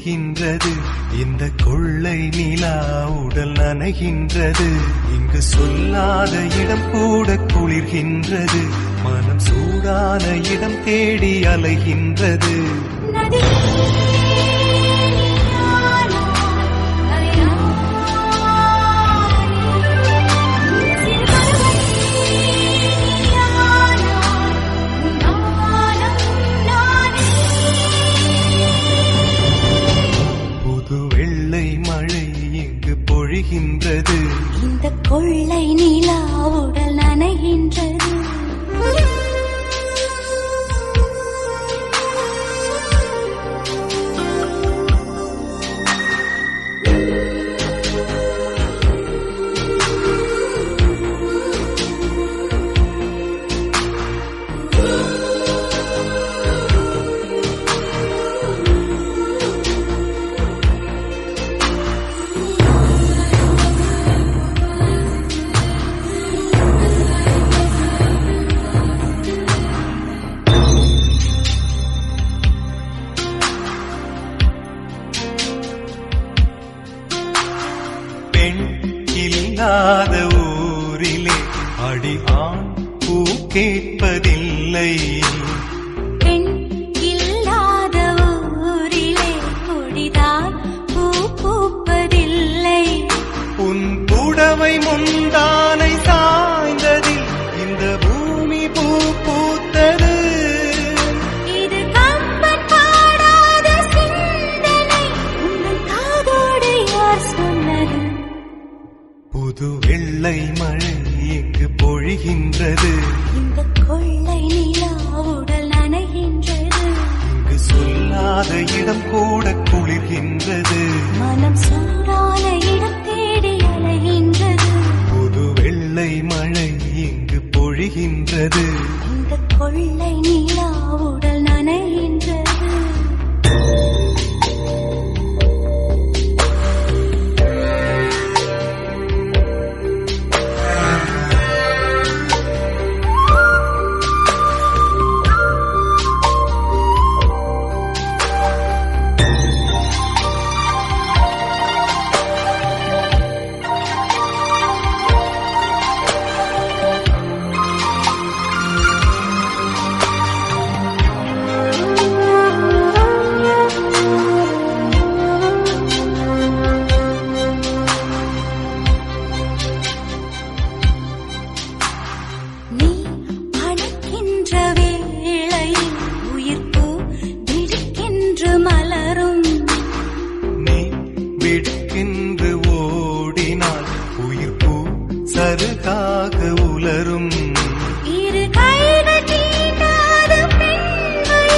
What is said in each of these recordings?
பொழிகின்றது. இந்த கொள்ளை நிலா உடல் நனைகின்றது. இங்கு சொல்லாத இடம் கூட குளிர்கின்றது. மனம் சூடான இடம் தேடி அலைகின்றது. பொழிகின்றது. இந்த கொள்ளை நிலா உடல் நனைகின்றது. இல்லாத ஊரிலே அடி ஆண் பூ கேட்பதில்லை. பெண் இல்லாத ஊரிலே கொடிதான் பூ பூப்பதில்லை. உன் புடவை முந்தானை சாய்ந்ததில் இந்த பூமி பூ பூத்தது. இது கம்பன் பாடாத சிந்தனை, உங்கள் காதோடு யார் சொன்னது? புது வெள்ளை மழை இங்கு பொழிகின்றது. இந்த கொள்ளை நிலா உடல் நனைகின்றது. இங்கு சொல்லாத இடம் கூட குளிர்கின்றது. மனம் சூடான இடம் தேடி அலைகின்றது. புது வெள்ளை மழை இங்கு பொழிகின்றது. இந்த கொள்ளை நிலா உடல் நனைகின்றது. விடுக்கென்று ஓடினால் உயிர் பூ சருகாக உலரும். இரு கைகள் தீண்டாத பெண்கள்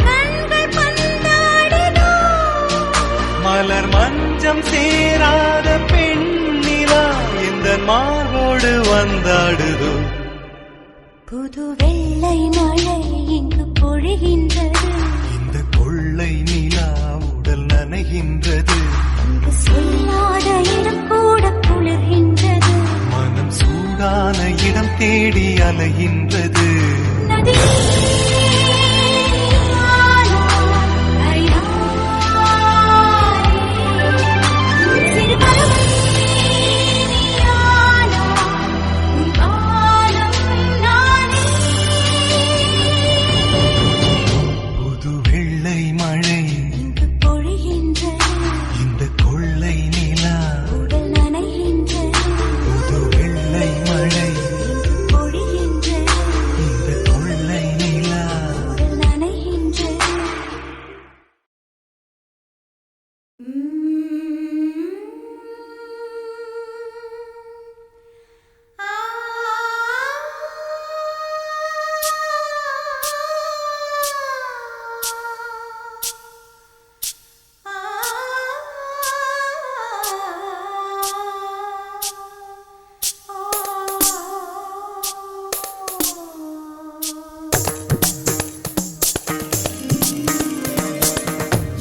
கண்கள் பந்தாடுதோ. மலர் மஞ்சம் சேராத பெண்ணிலா இந்த மார்போடு வந்தாடுதோ. புது வெள்ளை மழை இங்கு பொழிகின்றது. இந்த கொள்ளை நிலா உடல் நனைகின்றது. இங்கு சொல்லாத இடம் கூட குளிர்கின்றது. மனம் சூடான இடம் தேடி அலைகின்றது.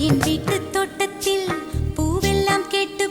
என் வீட்டு தோட்டத்தில் பூவெல்லாம் கேட்டு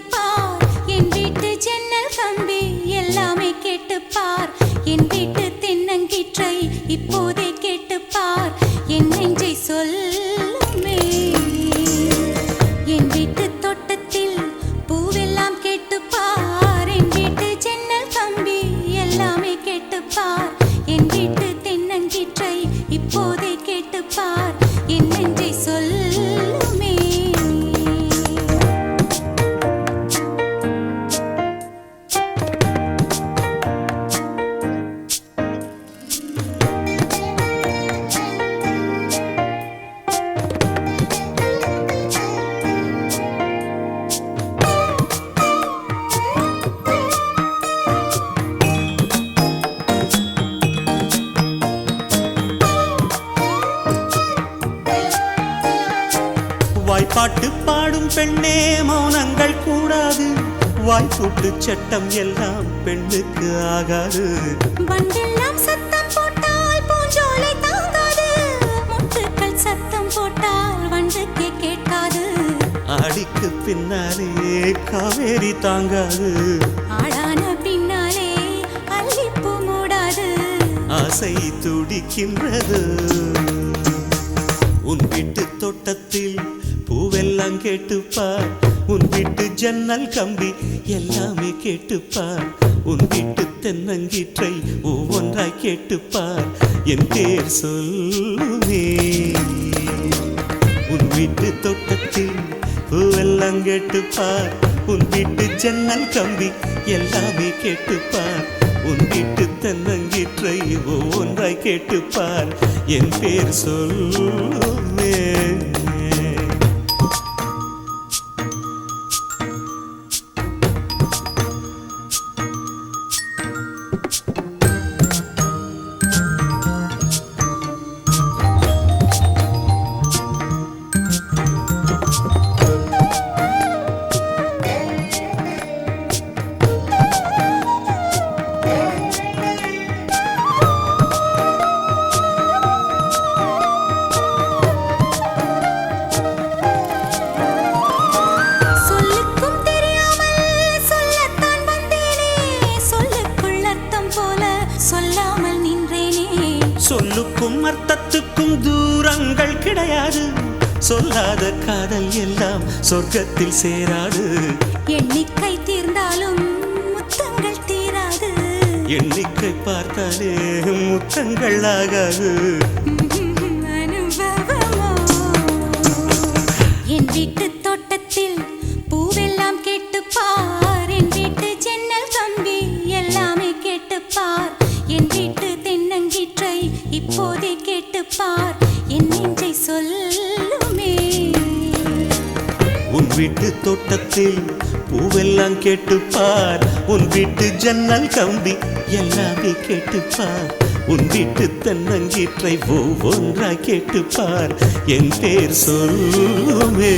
பெண்ணே மௌனங்கள் கூடாது, வாய்ப்புட்டு சட்டம் எல்லாம் பெண்ணுக்கு ஆகாது. வண்டெல்லாம் சத்தம் போட்டால் பூஞ்சோலை தாங்காது, முட்டுக்கள் சத்தம் போட்டால் வண்டுக்கே கேட்காது. ஆடிக்கு பின்னாலே காவேரி தாங்காது, ஆளான பின்னாலே அல்லிப்பூ மூடாது. ஆசை துடிக்கின்றது. உன் வீட்டு தோட்டத்தில் பூவெல்லாம் கேட்டுப்பார், உன் வீட்டு ஜன்னல் கம்பி எல்லாமே கேட்டுப்பார், உன் வீட்டு தென்னங்கீற்றை ஒவ்வொன்றாய் கேட்டுப்பார், என் பேர் சொல்லுமே. உன் வீட்டு தோட்டத்தில் பூவெல்லாம் கேட்டுப்பார், உன் வீட்டு ஜன்னல் கம்பி எல்லாமே கேட்டுப்பார், உன் வீட்டு தென்னங்கீற்றை ஒவ்வொன்றாய் கேட்டுப்பார், என் பேர் சொல்லுமே. சொல்லுக்கும் அர்த்தத்துக்கும் தூரங்கள் கிடையாது, சொல்லாத காதல் எல்லாம் சொர்க்கத்தில் சேராது. எண்ணிக்கை தீர்ந்தாலும் முத்தங்கள் தீராது, எண்ணிக்கை பார்த்தாலே முத்தங்கள் ஆகாது. அனுபவமோ என் வீட்டு தோட்டத்தில் பூவெல்லாம் கேட்டுப்பார், என் வீட்டு ஜன்னல் கம்பி எல்லாமே கேட்டுப்பார், என் வீட்டு தென்னங்கீற்றை இப்போதே கேட்டுப்பார், என் நெஞ்சை சொல்லுமே. உன் வீட்டு தோட்டத்தில் பூவெல்லாம் கேட்டுப்பார், உன் வீட்டு ஜன்னல் கம்பி எல்லாமே கேட்டுப்பார், உன் வீட்டு தென்னங்கீற்றை ஒவ்வொன்றாய் கேட்டுப்பார், என் பேர் சொல்லுமே.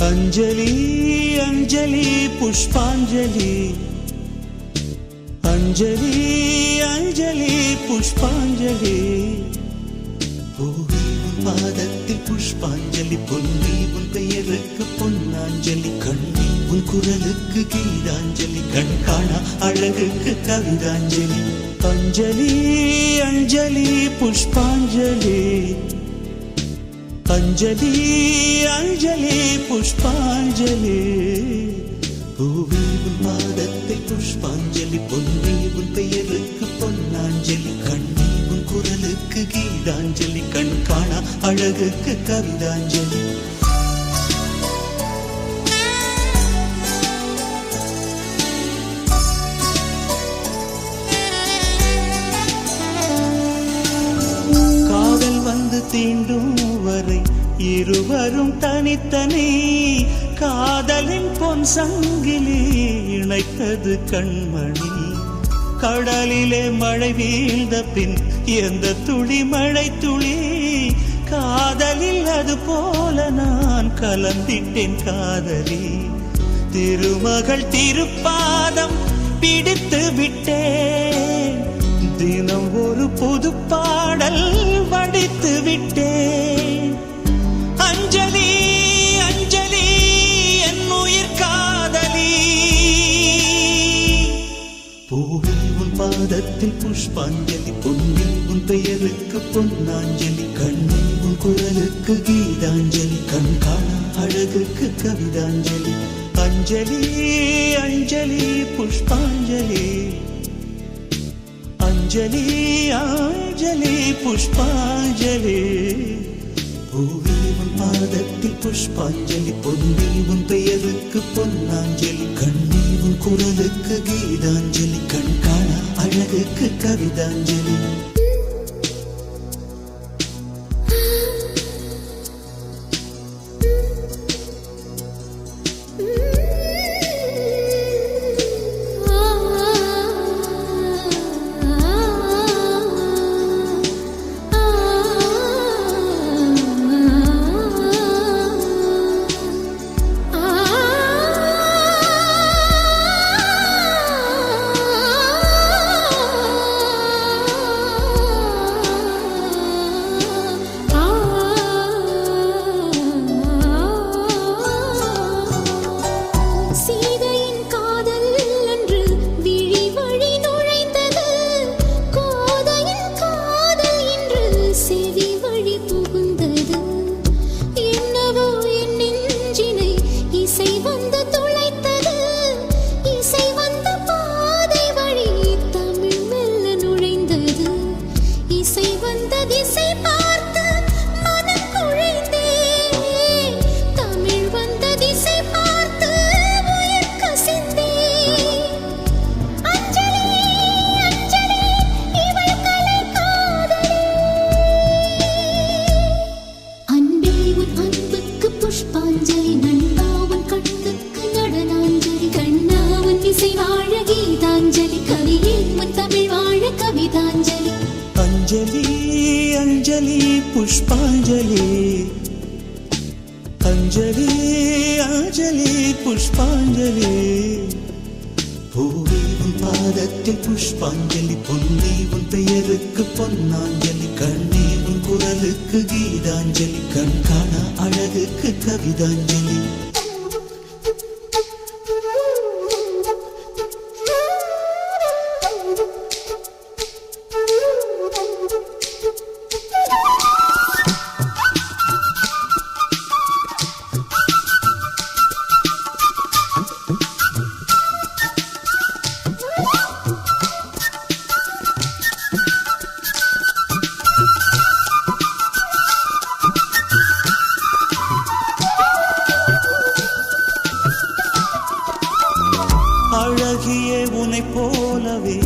अंजलि अंजलि पुष्पांजलि अंजलि अंजलि पुष्पांजलि பாதத்தில் புஷ்பாஞ்சலி பொன்னி உன் பெயருக்கு பொன்னாஞ்சலி கண்ணி உன் உன் குரலுக்கு கீதாஞ்சலி, கண் காணா அழகுக்கு கவிதாஞ்சலி. அஞ்சலி அஞ்சலி புஷ்பாஞ்சலி, அஞ்சலி அஞ்சலி புஷ்பாஞ்சலி. பூவே உன் பாதத்தில் புஷ்பாஞ்சலி, பொன்னே உன் பெயருக்கு பொன்னாஞ்சலி, கண்ணே உன் குரலுக்கு கீதாஞ்சலி, கண் காணா அழகுக்கு கவிதாஞ்சலி. காதல் வந்து தீண்டும் வரை இருவரும் தனித்தனி, காதலின் பொன் சங்கிலி இணைத்தது கண்மணி. கடலிலே மழை வீழ்ந்த பின் எந்த துளி மழை துளி, காதலில் அது போல நான் கலந்திட்டேன் காதலி. திருமகள் திருப்பாதம் பிடித்து விட்டேன், தினம் ஒரு புது பாடல் வடித்து விட்டேன். அஞ்சலி அஞ்சலி என் உயிர் காதலி. பூவே உன் பாதத்தில் புஷ்பாஞ்சலி, பொன்னே உன் பெயருக்கு பொன்னாஞ்சலி, கண்ணே உன் குரலுக்கு கீதாஞ்சலி, கண் காணா அழகுக்கு கவிதாஞ்சலி. அஞ்சலி அஞ்சலி புஷ்பாஞ்சலி, அஞ்சலி அஞ்சலி புஷ்பாஞ்சலி. பூவே உன் பாதத்தில் புஷ்பாஞ்சலி, பொன்னே உன் பெயருக்கு பொன்னாஞ்சலி, கண்ணே உன் குரலுக்கு கீதாஞ்சலி, கண் காணா அழகுக்கு கவிதாஞ்சலி. அஞ்சலி அஞ்சலி புஷ்பாஞ்சலி, அஞ்சலி அஞ்சலி புஷ்பாஞ்சலி. பூவே உன் பாதத்தில் புஷ்பாஞ்சலி, பொன்னே உன் பெயருக்கு பொன்னாஞ்சலி, கண்ணே உன் குரலுக்கு கீதாஞ்சலி, கண் காணா அழகுக்கு கவிதாஞ்சலி. அழகியே உனை போலவே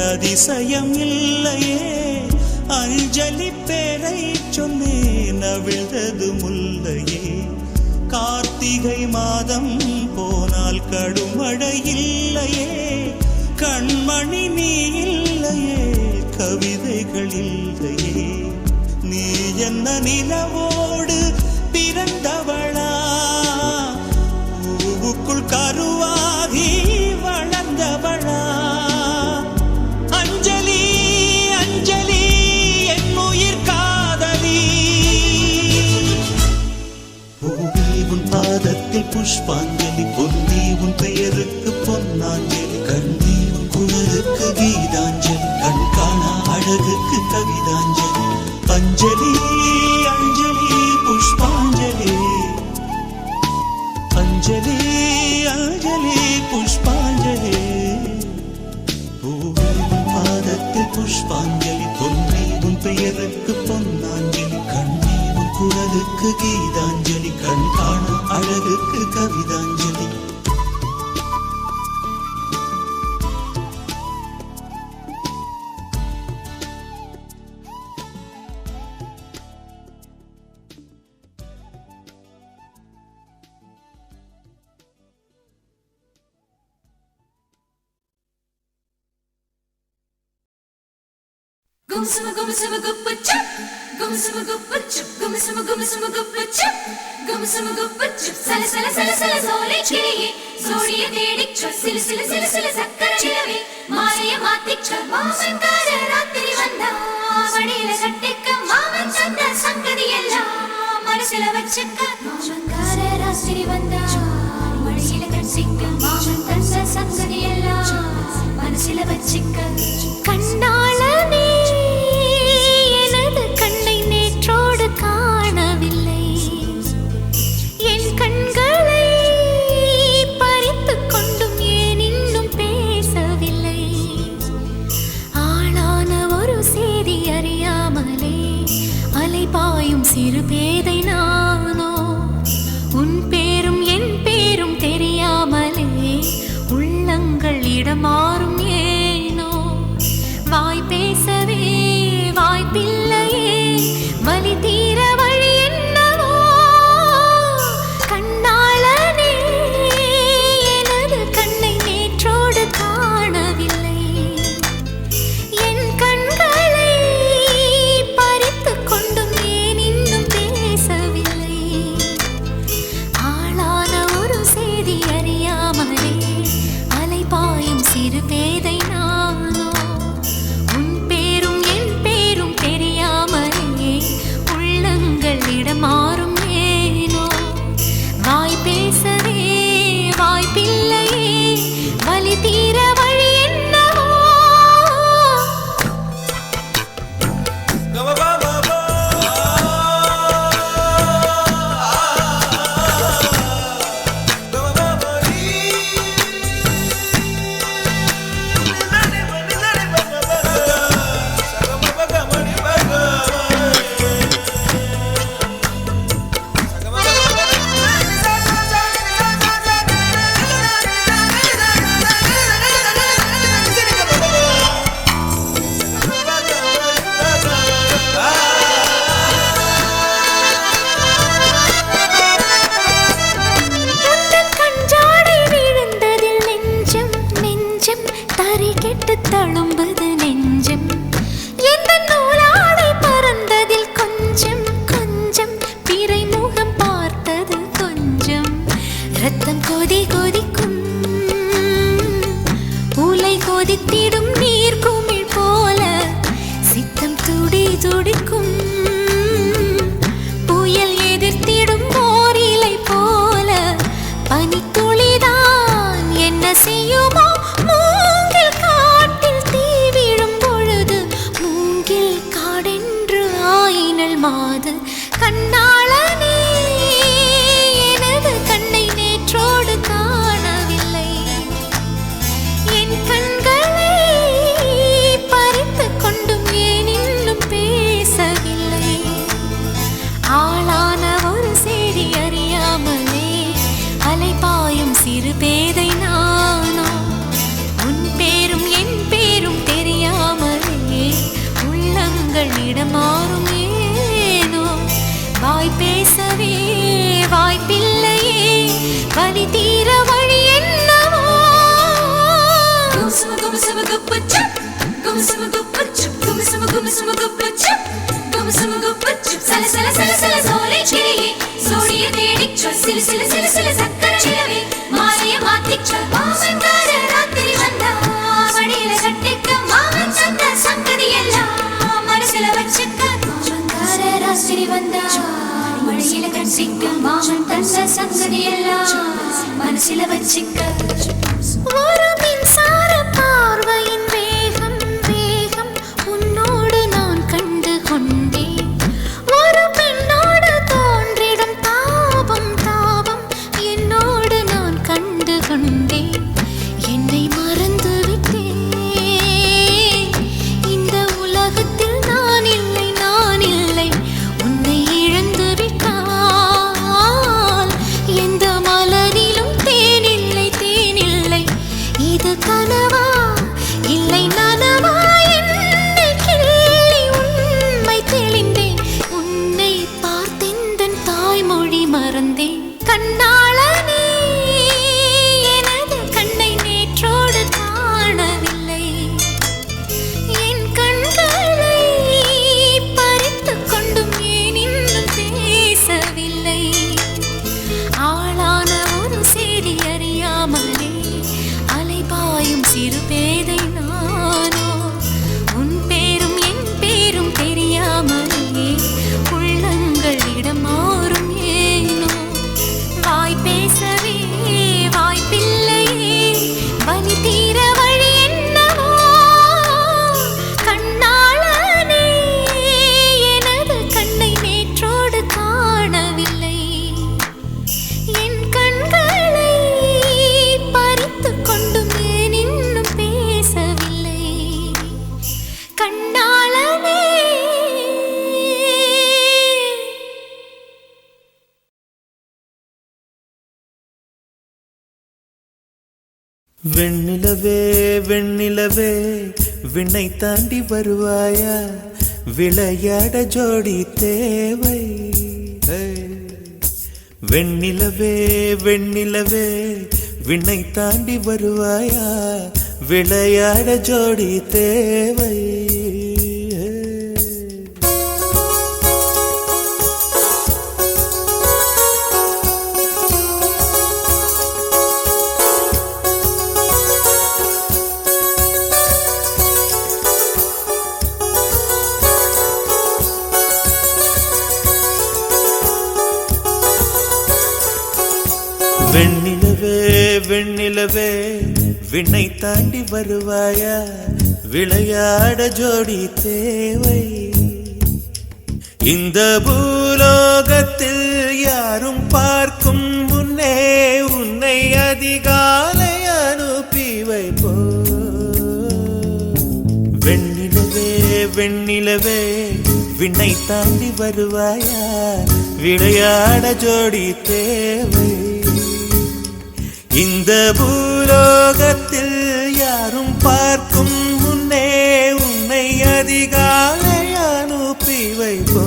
அதிசயம் இல்லையே, அஞ்சலி பேரை சொன்னேன் அவிழ்ந்தது முல்லையே. கார்த்திகை மாதம் போனால் கடுமழை இல்லையே, கண்மணி நீ இல்லையே, கவிதைகள் இல்லையே. நீ என்ன நிலவோடு பிறந்தவளா, பூவுக்குள் கருவாகி வளர்ந்தவளா. அஞ்சலி அஞ்சலி என் உயிர் காதலி. பூவே உன் பாதத்தில் புஷ்பாஞ்சலி, பொன்னே உன் அஞ்சலி அஞ்சலி புஷ்பாஞ்சலி அஞ்சலி அஞ்சலி புஷ்பாஞ்சலி பூவே உன் பாதத்தில் புஷ்பாஞ்சலி பொன்னே உன் பெயருக்கு பொன்னாஞ்சலி கண்ணே உன் குரலுக்கு கீதாஞ்சலி கண் காணும் அழகுக்கு கவிதாஞ்சலி Gumsuma gumsuma guppuchup, gumsuma guppuchup, gumsuma gumsuma guppuchup, gumsuma guppuchup. Sala sala sala sala sole chiliye, zodiye dedichu, sil sil sil sil sakkara chilave, maariya maathichu, maaman kara rathiri vanda, vadila kattikka maaman tanda sangadi ella, manasila vachikka, maaman kara rathiri vanda, vadila kattikka maaman tanda sangadi ella, manasila vachikka. கண்ணாளனே எனது கண்ணை நேற்றோடு காணவில்லை என் கண்களை பறித்துக் கொண்டும் ஏன் இன்னும் பேசவில்லை ஆளான ஒரு செய்தி அறியாமலே அலைபாயும் சிறு பேதை நானோ உன் பேரும் என் பேரும் தெரியாமலே உள்ளங்கள் இடமாறும் ஏனோ வாய் பேசவே வாய்ப்பில்லையே வலி தீர வழி என்னவோ கண்ணாளனே எனது கண்ணை நேற்றோடு காணவில்லை என் கண்களை பறித்துக் கொண்டும் ஏன் இன்னும் பேசவில்லை ஆளான ஒரு செய்தி அறியாமலே அலைபாயும் சிறு பேதை நானோ மாறும் ஏனோ வாய் பேசவே வாய்ப்பில்லையே வலி தீர வழி என்னவோ தழும்புது நெஞ்சம் எந்த நூலாடை பறந்ததில் கொஞ்சம் கொஞ்சம் பிறை முகம் பார்த்தது கொஞ்சம் ரத்தம் கொதி கொதிக்கும் உலை கொதித்திடும் நீர் குமிழ் போல சித்தம் துடி துடிக்கும் புயல் எதிர்த்திடும் ஓர் இலை போல பனித்துளிதான் என்ன செய்யுமோ மாது கண்ணாளனே எனது கண்ணை நேற்றோடு காணவில்லை என் கண்களை பறித்துக் கொண்டும் ஏன் இன்னும் பேசவில்லை ஆளான ஒரு செய்தி அறியாமலே அலைபாயும் சிறு பேதை நானோ உன் பேரும் என் பேரும் தெரியாமலே உள்ளங்கள் இடமாறும் வாய் பேசவே வாய்ப்பில்லையே வலி தீர வழி என்னவோ கும்சும கும்சும குப்புச்சுப் கும்சும குப்புச்சுப் கும்சும கும்சும குப்புச்சுப் கும்சும குப்புச்சுப் சல சல சல சல சோலை கிளியே சோடிய தேடிச்சு சில சில சில சில சக்கர நிலவே மாலைய மாத்திச்சு மாமன் கார ராத்திரி வந்தா வடியில கட்டிக்க மாமன் சந்த சங்கதி எல்லாம் மனசுல வச்சுக்க மாமன் கார ராத்திரி வந்தா வடியில கட்டிக்க மாமன் தந்த சங்கதி எல்லாம் மனசுல வச்சுக்க ஒரு மின்சார பார்வையின் வேகம் வேகம் உன்னோடு நான் கண்டு கொண்டேன் மறந்தேன் கண்ணாளனே எனது கண்ணை நேற்றோடு காணவில்லை என் கண்களை பறித்துக் கொண்டும் ஏன் இன்னும் பேசவில்லை ஆளான ஒரு செய்தி அறியாமலே அலைபாயும் சிறு பேதை நானோ உன் பேரும் என் பேரும் தெரியாமலே உள்ளங்களிடம் மாறும் ஏனோ வாய் பேசவே வாய்ப்பில்லையே வலி தீர வழி என்னவோ கண்ணாளனே எனது கண்ணை நேற்றோடு காணவில்லை என் கண்களை பறித்துக் கொண்டும் ஏன் இன்னும் பேசவில்லை கண்ணாளனே வெண்ணிலவே வெண்ணிலவே விண்ணை தாண்டி வருவாயா விளையாட ஜோடி தேவை வெண்ணிலவே வெண்ணிலவே விண்ணை தாண்டி வருவாயா விளையாட ஜோடி தேவை வெண்ணிலவே வெண்ணிலவே விண்ணை தாண்டி வருவாயா விளையாட ஜோடி தேவை இந்த பூலோகத்தில் யாரும் பார்க்கும் முன்னே உன்னை அதிகாலை அனுப்பி வைப்போ வெண்ணிலவே வெண்ணிலவே விண்ணை தாண்டி வருவாயா விளையாட ஜோடி தேவை இந்த பூலோகத்தில் யாரும் பார்க்கும் முன்னே உன்னை அதிகாலை அனுப்பி வைப்போ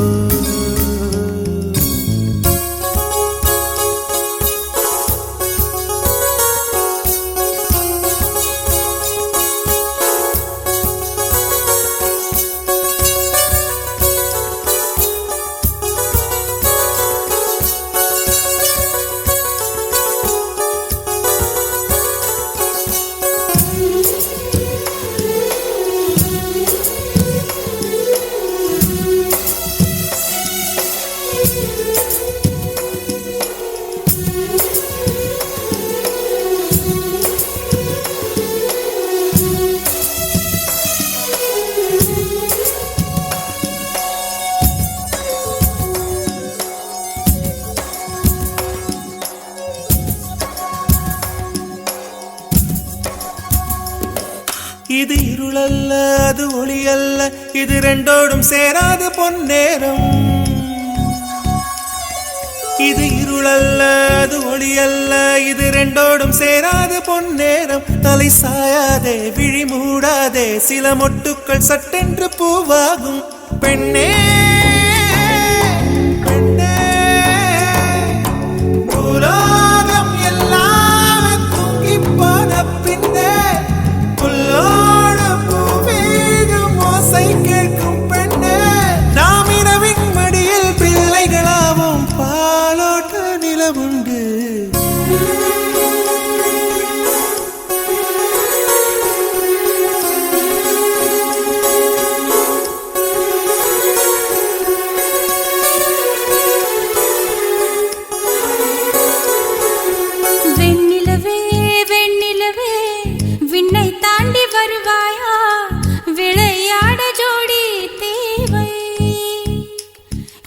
இது இருளல்ல அது ஒளியல்ல இது ரெண்டோடும் சேராது பொன்னேரம் இது இருளல்ல அது ஒளியல்ல இது ரெண்டோடும் சேராது பொன்னேரம் தலை சாயாதே விழி மூடாதே சில மொட்டுக்கள் சட்டென்று பூவாகும் பெண்ணே பெண்ணே பூலோகம் எல்லாம் தூங்கி போன பின்னே புல்லோடு பூமீகம் ஓசை கேட்கும் பெண்ணே நாம் இரவின் மடியில் பிள்ளைகளாவும் பாலோட்ட நிலவுண்டு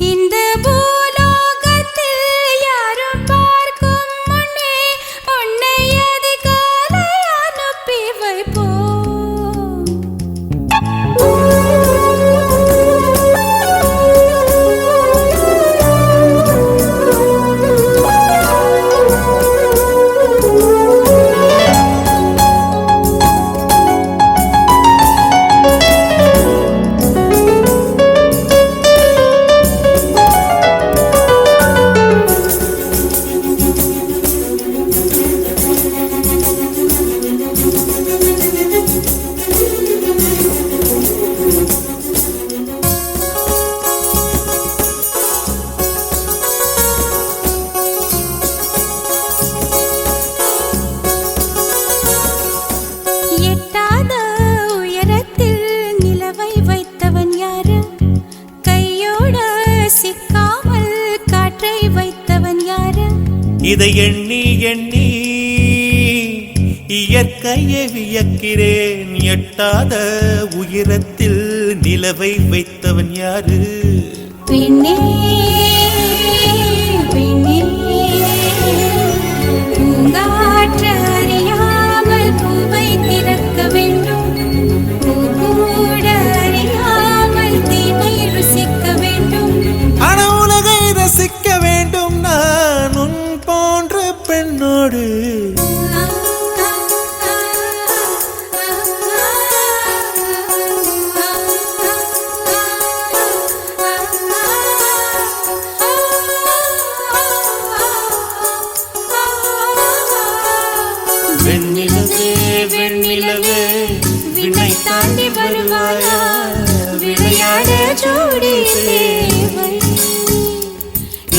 இந்த பூலோகத்தில் யாரும் பார்க்கும் இதை எண்ணி எண்ணி இயற்கையை வியக்கிறேன். எட்டாத உயரத்தில் நிலவை வைத்தவன் யாரு? பெண்ணே பெண்ணே பூங்காற்று அறியாமல் பூவை திறக்க வேண்டும். பூக்கூட அறியாமல் தீமை ருசிக்க வேண்டும். ஆன உலகை ரசிக்க வேண்டும் நான் உன் போன்ற பெண்ணோடு. வெண்ணிலவே வெண்ணிலவே விண்ணை தாண்டி வருவாயா? விளையாட ஜோடி தேவை.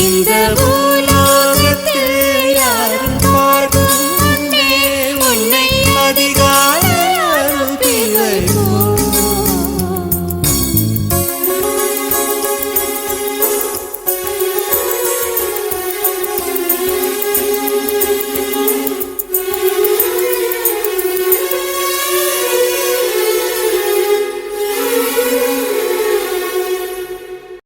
இந்த